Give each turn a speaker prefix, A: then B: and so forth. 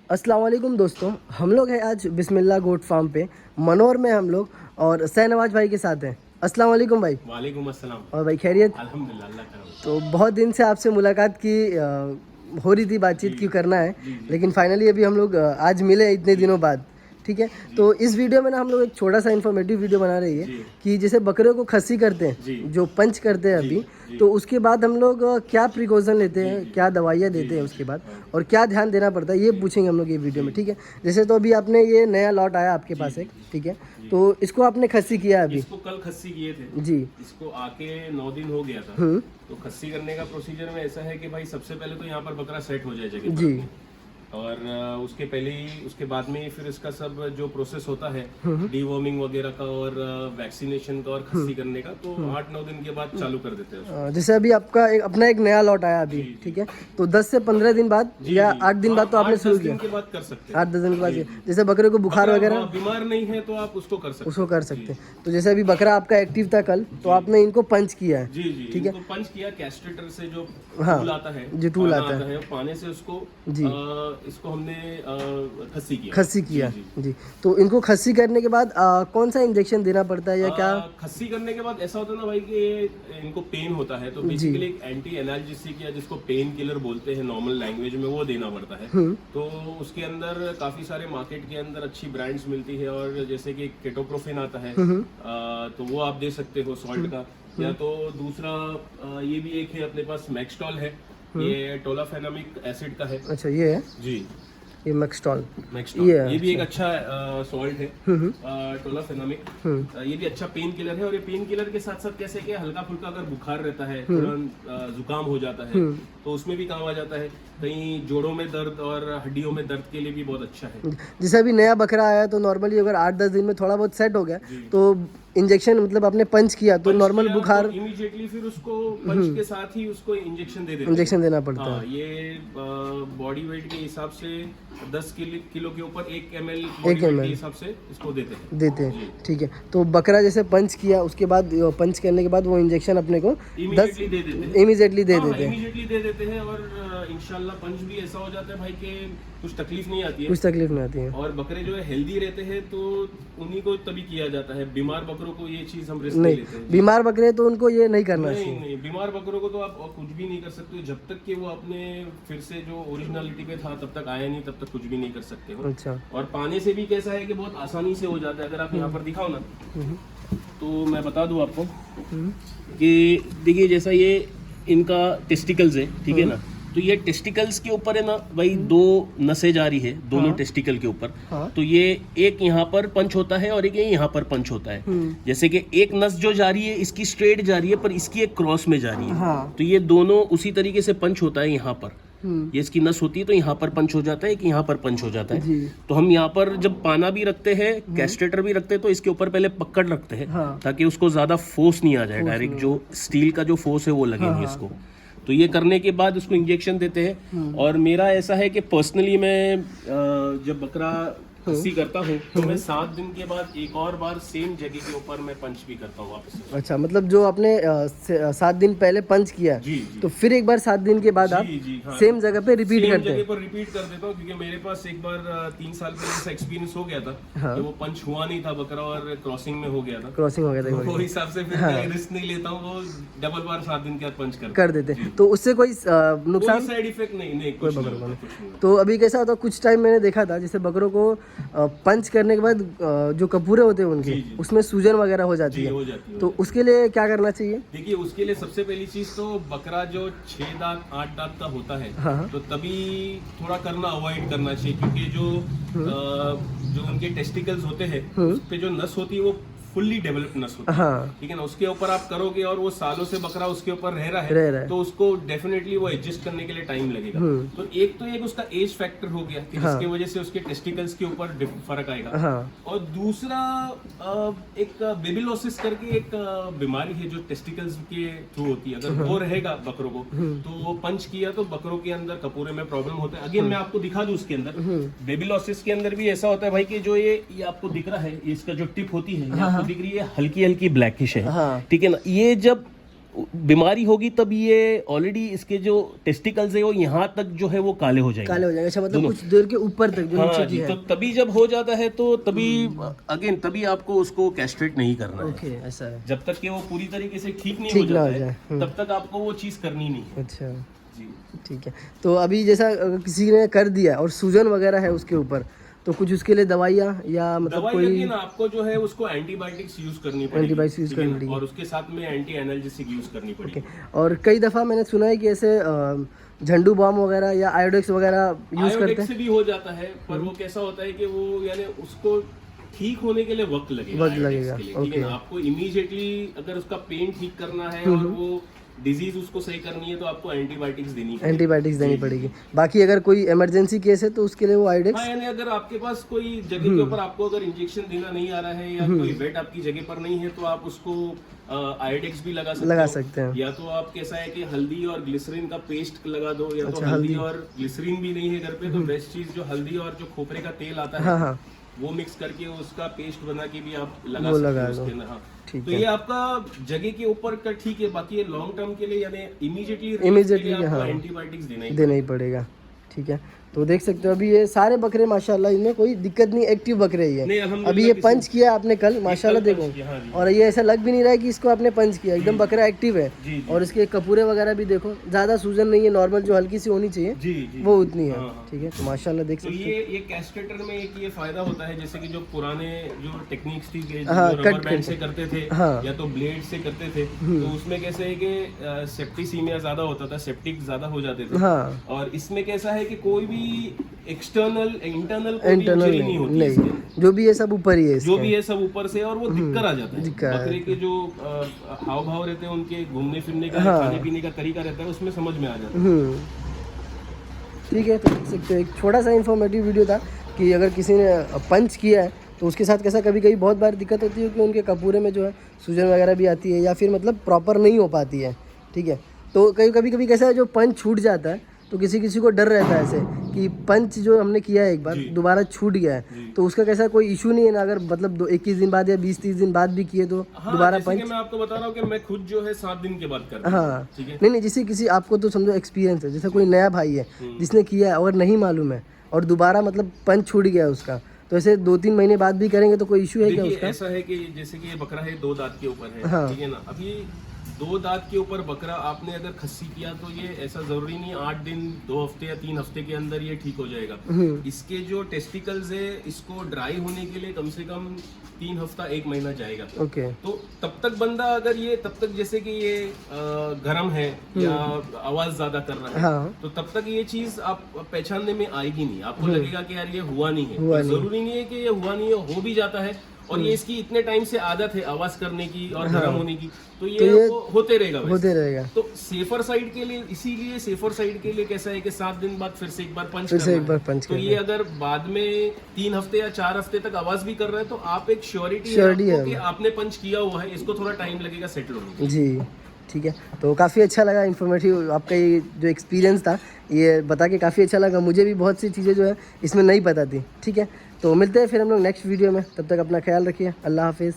A: अस्सलाम वालेकुम दोस्तों, हम लोग हैं आज बिस्मिल्लाह गोट फार्म पे मनोर में हम लोग और सहनवाज भाई के साथ हैं। अस्सलाम वालेकुम भाई।
B: वालेकुम अस्सलाम।
A: और भाई खैरियत?
B: अल्हम्दुलिल्लाह, अल्लाह करम।
A: तो बहुत दिन से आपसे मुलाकात की हो रही थी, बातचीत क्यों करना है, लेकिन फाइनली अभी हम लोग आज मिले इतने दिनों बाद। ठीक है, तो इस वीडियो में ना हम लोग एक छोटा सा इन्फॉर्मेटिव वीडियो बना रही है कि जैसे बकरियों को खस्सी करते हैं, जो पंच करते हैं अभी, तो उसके बाद हम लोग क्या प्रिकॉशन लेते हैं, क्या दवाइयाँ देते हैं उसके बाद, और क्या ध्यान देना पड़ता है, ये पूछेंगे हम लोग ये वीडियो में। ठीक है, जैसे तो अभी आपने ये नया लॉट आया आपके पास एक, ठीक है, तो इसको आपने खस्सी किया अभी?
B: इसको कल खस्सी किए थे
A: जी।
B: इसको आके 9 दिन हो गया था। तो खस्सी करने का प्रोसीजर में ऐसा है कि भाई सबसे पहले तो यहाँ पर बकरा सेट हो जाए जगह पर
A: जी।
B: और उसके पहले ही उसके बाद में ही फिर इसका सब जो प्रोसेस होता है डीवॉर्मिंग वगैरह का और वैक्सीनेशन का और खस्सी करने का, तो 8-9 दिन के बाद चालू कर देते हैं उसको।
A: जैसे अभी आपका अपना एक नया लॉट आया अभी, ठीक है, तो 10 से 15 दिन बाद या 8 दिन बाद तो आपने शुरू किया?
B: 8-10 दिन के बाद कर सकते हैं।
A: 8-10 दिन के बाद। जैसे बकरे को बुखार वगैरह
B: बीमार नहीं है तो आप उसको कर सकते हैं।
A: उसको कर सकते हैं। तो जैसे अभी बकरा आपका एक्टिव था कल, तो आपने इनको पंच किया है?
B: जी जी,
A: ठीक है,
B: पंच किया कैस्ट्रेटर से, जो
A: हाँ,
B: टूल आता है,
A: जो टूल आता है,
B: पाने से उसको
A: जी,
B: इसको हमने खस्सी किया।
A: खस्सी किया जी। तो इनको खस्सी करने के बाद कौन सा इंजेक्शन देना पड़ता है या क्या?
B: खस्सी करने के बाद ऐसा होता है ना भाई कि इनको पेन होता है, तो बेसिकली एक एंटी एनाल्जेसिक या जिसको पेन किलर बोलते हैं नॉर्मल लैंग्वेज में, वो देना पड़ता है। तो उसके अंदर काफी सारे मार्केट के अंदर अच्छी ब्रांड्स मिलती है, और जैसे कि केटोप्रोफेन आता है, तो वो आप दे सकते हो सॉल्ट का, या तो दूसरा ये भी एक है अपने पास, मैक्सटॉल है, ये टोलाफेनामिक एसिड का है।
A: अच्छा, ये है
B: जी,
A: ये मैक्सटॉल,
B: ये भी एक अच्छा सॉल्ट है, टोलाफेनामिक। ये भी अच्छा पेन किलर है, और ये पेन किलर के साथ साथ कैसे कि हल्का फुल्का अगर बुखार रहता है, थोड़ा जुकाम हो जाता है, तो उसमें भी काम आ जाता है। कहीं जोड़ों में दर्द और हड्डियों में दर्द के लिए भी बहुत अच्छा है।
A: जैसे अभी नया बकरा आया तो नॉर्मली अगर 8-10 दिन में थोड़ा बहुत सेट हो गया, तो इंजेक्शन मतलब आपने पंच किया तो नॉर्मल बुखार
B: इमीडिएटली फिर उसको पंच के साथ ही उसको इंजेक्शन दे देते हैं।
A: इंजेक्शन देना पड़ता है।
B: ये बॉडी वेट के हिसाब से 10 किलो के ऊपर 1 ml बॉडी वेट के हिसाब से इसको देते हैं। ठीक है, तो बकरा जैसे पंच किया, उसके बाद पंच करने के बाद वो इंजेक्शन अपने को इमीडिएटली दे देते हैं और इंशाल्लाह पंच भी ऐसा हो जाता है भाई कि कुछ तकलीफ नहीं आती है। और बकरे जो है हेल्दी रहते हैं, तो उन्हीं को तभी किया जाता है। बीमार बकरों को ये चीज हम रिस्क नहीं लेते हैं।
A: बीमार बकरे तो उनको ये नहीं करना चाहिए।
B: नहीं, बीमार बकरों को तो आप कुछ भी नहीं कर सकते जब तक कि वो अपने फिर से जो ओरिजिनलिटी पे था तब तक आया नहीं, तब तक कुछ भी नहीं कर सकते हो।
A: अच्छा।
B: और पाने से भी कैसा है कि बहुत आसानी से हो जाता है। अगर आप यहाँ पर दिखाओ ना, तो मैं बता दूं आपको कि देखिए, जैसा ये इनका टेस्टिकल्स है, ठीक है ना, तो ये टेस्टिकल्स के ऊपर है ना भाई, 2 नसें जा रही है दोनों टेस्टिकल के ऊपर। तो ये एक यहाँ पर पंच होता है और एक यहाँ पर पंच होता है। जैसे कि एक नस जो जा रही है इसकी स्ट्रेट जा रही है, पर इसकी एक क्रॉस में जा रही है। तो ये दोनों उसी तरीके से पंच होता है। यहाँ पर ये इसकी नस होती है तो यहाँ पर पंच हो जाता है, कि यहाँ पर पंच हो जाता है। तो हम यहाँ पर जब पाना भी रखते हैं, कैस्ट्रेटर भी रखते हैं, तो इसके ऊपर पहले पकड़ रखते हैं, ताकि उसको ज्यादा फोर्स नहीं आ जाए, डायरेक्ट जो स्टील का जो फोर्स है वो लगे नहीं इसको। तो ये करने के बाद उसको इंजेक्शन देते हैं। और मेरा ऐसा है कि पर्सनली मैं जब बकरा खस्सी करता हूँ तो मैं 7 दिन के बाद एक और बार सेम जगह के ऊपर मैं पंच भी करता हूँ वापस से।
A: अच्छा, मतलब जो आपने 7 दिन पहले पंच किया, तो फिर एक बार 7 दिन के बाद आप सेम जगह पे रिपीट करते हैं?
B: रिपीट कर देता हूँ, क्योंकि मेरे पास एक बार 3 साल पहले ऐसा एक्सपीरियंस हो गया था कि वो पंच हुआ नहीं था बकरा और क्रॉसिंग में हो गया था। वो हिसाब से फिर मैं रिस्क नहीं लेता हूँ, वो डबल बार 7 दिन के बाद पंच कर देते।
A: तो उससे कोई नुकसान,
B: साइड इफेक्ट नहीं, कोई बकरों को।
A: तो अभी कैसा होता है, कुछ टाइम मैंने देखा था जैसे बकरों को पंच करने के बाद जो कपूरे होते हैं उनके, उसमें सूजन वगैरह हो जाती है। तो उसके लिए क्या करना चाहिए?
B: देखिए, उसके लिए सबसे पहली चीज तो बकरा जो 6 दांत 8 दांत का होता है, तो तभी थोड़ा करना अवॉइड करना चाहिए, क्योंकि जो उनके टेस्टिकल्स होते हैं उस पे जो नस होती है वो फुल्ली डेवलप्ड नस होती है, ठीक है ना। उसके ऊपर आप करोगे और वो सालों से बकरा उसके ऊपर रह रहा है, तो उसको डेफिनेटली वो एडजस्ट करने के लिए टाइम लगेगा। तो एक उसका एज फैक्टर हो गया कि जिसकी वजह से उसके टेस्टिकल्स के ऊपर फर्क आएगा। और दूसरा एक बेबीलोसिस करके एक बीमारी है जो टेस्टिकल्स के थ्रू होती है। अगर वो रहेगा बकरों को, तो वो पंच किया तो बकरों के अंदर कपूरे में प्रॉब्लम होता है। अगेन मैं आपको दिखा दूं, उसके अंदर बेबीलोसिस के अंदर भी ऐसा होता है भाई कि जो ये आपको दिख रहा है, इसका जो टिप होती है दिख रही है हल्की हल्की ब्लैकिश है, ठीक है ना। ये जब बीमारी होगी तब ये ऑलरेडी इसके जो टेस्टिकल्स है वो यहाँ तक जो है वो काले हो जाएंगे।
A: काले हो जाएंगे, अच्छा मतलब कुछ देर के ऊपर तक जो नीचे
B: हाँ
A: की
B: जी,
A: है।
B: तो तभी जब हो जाता है तो तभी अगेन तभी आपको उसको कैस्ट्रेट नहीं करना है।
A: ओके, ऐसा है।
B: जब तक कि वो पूरी तरीके से ठीक नहीं
A: ठीक
B: हो
A: ना हो
B: जाता
A: जाए,
B: है तब तक आपको वो चीज़ करनी नहीं है।
A: अच्छा,
B: जी
A: ठीक है। तो अभी जैसा अगर किसी ने कर दिया और सूजन वगैरह है उसके ऊपर, तो कुछ उसके लिए दवाइयाँ या मतलब
B: दवाई
A: कोई
B: अगेन आपको जो है उसको एंटीबायोटिक्स यूज करनी पड़ेगी।
A: एंटीबायोटिक्स यूज
B: ठीक है
A: करनी
B: ना?
A: पड़ेगी।
B: और उसके साथ में एंटी एनाल्जेसिक यूज करनी पड़ेगी।
A: और कई दफ़ा मैंने सुना है कि ऐसे झंडू बॉम्ब वगैरह या आयोडेक्स वगैरह यूज़ करते
B: आयोडेक्स
A: हैं।
B: से भी हो जाता है, पर वो कैसा होता है कि वो यानी उसको ठीक होने के लिए वक्त लगेगा।
A: वक्त
B: आयोडेक्स
A: लगेगा,
B: के लिए, ठीक है ना? आपको इमीडिएटली अगर उसका पेन ठीक करना है और वो डिजीज उसको सही करनी है तो आपको एंटीबायोटिक्स देनी पड़ेगी।
A: एंटीबायोटिक्स देनी पड़ेगी। बाकी अगर कोई इमरजेंसी केस है तो उसके लिए वो आयोडेक्स।
B: हाँ, यानी अगर आपके पास कोई जगह के ऊपर आपको अगर इंजेक्शन देना नहीं आ रहा है या कोई वेट आपकी जगह पर नहीं है तो आप उसको आयोडेक्स भी लगा सकते हो। या तो आप कैसा है कि हल्दी और ग्लिसरीन का पेस्ट लगा दो, या तो हल्दी और ग्लिसरीन भी नहीं है घर पे तो बेस्ट चीज जो हल्दी और जो खोपरे का तेल आता है
A: हाँ,
B: वो मिक्स करके उसका पेस्ट बना के भी आप लगा सकते हो उसके अंदर। हाँ,
A: ठीक
B: तो ये आपका जगह के ऊपर का ठीक है, बाकी ये लॉन्ग टर्म के लिए यानी इमीडिएटली आपको एंटीबायोटिक्स
A: देना ही पड़ेगा। ठीक है, तो देख सकते हो अभी ये सारे बकरे माशाल्लाह इनमें कोई दिक्कत नहीं, एक्टिव बकरे ही है। अभी ये पंच किया आपने कल, माशाल्लाह देखो, और ये ऐसा लग भी नहीं रहा है कि इसको आपने पंच किया, एकदम बकरा एक्टिव है। और इसके कपूरे वगैरह भी देखो, ज़्यादा सूजन नहीं है, नॉर्मल जो हल्की सी होनी चाहिए वो उतनी है। ठीक है, तो माशाल्लाह देख सकते हो।
B: ये कैस्ट्रेटर में एक ये फायदा होता है, जैसे कि जो पुराने जो टेक्निक्स थी जो रबर बैंड से करते थे या तो ब्लेड से करते थे, तो उसमें कैसे है कि सेप्टिसीमिया ज्यादा होता था, सेप्टिक ज्यादा हो जाते थे। और इसमें कैसा है कि कोई भी एक्सटर्नल इंटरनल इंजरी नहीं होती है,
A: जो भी है सब ऊपर ही है,
B: जो भी है सब ऊपर से, और वो दिक्कत आ जाता है। बकरे के जो हाव भाव रहते हैं, उनके घूमने फिरने का खाने पीने का तरीका रहता है, उसमें समझ में आ जाता है।
A: ठीक है, तो देख सकते हो एक छोटा सा इन्फॉर्मेटिव वीडियो था कि अगर किसी ने पंच किया है तो उसके साथ कैसा कभी कभी बहुत बार दिक्कत होती है कि उनके कपूरे में जो है सूजन वगैरह भी आती है या फिर मतलब प्रॉपर नहीं हो पाती है। ठीक है, तो कभी कैसा है जो पंच छूट जाता है तो किसी को डर रहता है ऐसे कि पंच जो हमने किया है एक बार दोबारा छूट गया है, तो उसका कैसा कोई इशू नहीं है ना, अगर मतलब 21 दिन बाद या 20-30 दिन बाद भी किए तो दोबारा पंच।
B: मैं आपको बता रहा हूँ कि मैं खुद जो है 7 दिन के बाद करता
A: हूँ। हाँ, नहीं जैसे किसी आपको तो समझो एक्सपीरियंस है, जैसे कोई नया भाई है जिसने किया है और नहीं मालूम है और दोबारा मतलब पंच छूट गया उसका, तो ऐसे 2-3 महीने बाद भी करेंगे तो कोई इशू है क्या उसका?
B: ऐसा है कि जैसे कि ये बकरा है 2 दांत के ऊपर है, ठीक है ना? अभी 2 दांत के ऊपर बकरा आपने अगर खस्सी किया तो ये ऐसा जरूरी नहीं 8 दिन 2 हफ्ते या 3 हफ्ते के अंदर ये ठीक हो जाएगा। इसके जो टेस्टिकल्स है इसको ड्राई होने के लिए कम से कम 3 हफ्ता 1 महीना जाएगा।
A: ओके,
B: तो तब तक बंदा अगर ये तब तक जैसे कि ये गर्म है या आवाज ज्यादा कर रहा है तो तब तक ये चीज आप पहचानने में आएगी नहीं, आपको लगेगा कि यार ये हुआ नहीं है। जरूरी नहीं है कि ये हुआ नहीं है, हो भी जाता है और ये इसकी इतने टाइम से आदत है आवाज करने की और गर्म होने की, तो ये होते रहेगा। तो सेफर साइड के लिए, इसीलिए सेफर साइड के लिए कैसा है कि 7 दिन बाद फिर से एक बार पंच करना है। तो ये अगर बाद में 3 हफ्ते या 4 हफ्ते तक आवाज भी कर रहा है तो आप एक श्योरिटी है कि आपने पंच किया हुआ है, इसको थोड़ा टाइम लगेगा सेटल होने जी।
A: ठीक है, तो काफ़ी अच्छा लगा इन्फॉर्मेटिव आपका ये जो एक्सपीरियंस था, ये बता के काफ़ी अच्छा लगा। मुझे भी बहुत सी चीज़ें जो है इसमें नहीं पता थी। ठीक है, तो मिलते हैं फिर हम लोग नेक्स्ट वीडियो में, तब तक अपना ख्याल रखिए। अल्लाह हाफिज़।